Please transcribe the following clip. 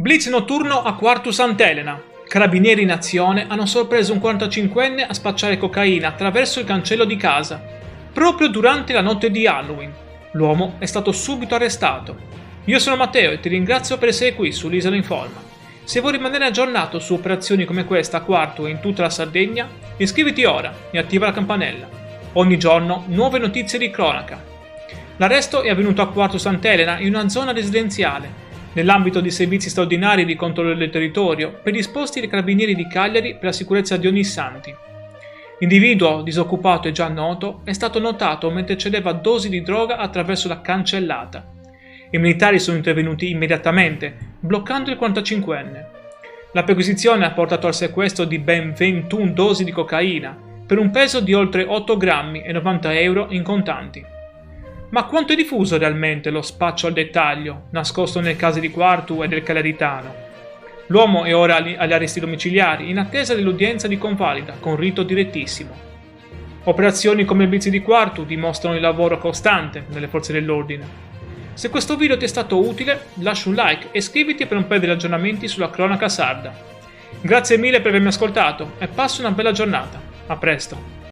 Blitz notturno a Quartu Sant'Elena. Carabinieri in azione hanno sorpreso un 45enne a spacciare cocaina attraverso il cancello di casa, proprio durante la notte di Halloween. L'uomo è stato subito arrestato. Io sono Matteo e ti ringrazio per essere qui sull'Isola Informa. Se vuoi rimanere aggiornato su operazioni come questa a Quartu e in tutta la Sardegna, iscriviti ora e attiva la campanella. Ogni giorno nuove notizie di cronaca. L'arresto è avvenuto a Quartu Sant'Elena in una zona residenziale, nell'ambito di servizi straordinari di controllo del territorio predisposti dai carabinieri di Cagliari per la sicurezza di Ognissanti. L'individuo, disoccupato e già noto, è stato notato mentre cedeva dosi di droga attraverso la cancellata. I militari sono intervenuti immediatamente, bloccando il 45enne. La perquisizione ha portato al sequestro di ben 21 dosi di cocaina, per un peso di oltre 8 grammi e 90 euro in contanti. Ma quanto è diffuso realmente lo spaccio al dettaglio, nascosto nelle case di Quartu e del Cagliaritano? L'uomo è ora agli arresti domiciliari, in attesa dell'udienza di convalida, con rito direttissimo. Operazioni come il Blitz di Quartu dimostrano il lavoro costante delle forze dell'ordine. Se questo video ti è stato utile, lascia un like e iscriviti per non perdere aggiornamenti sulla cronaca sarda. Grazie mille per avermi ascoltato e passa una bella giornata. A presto!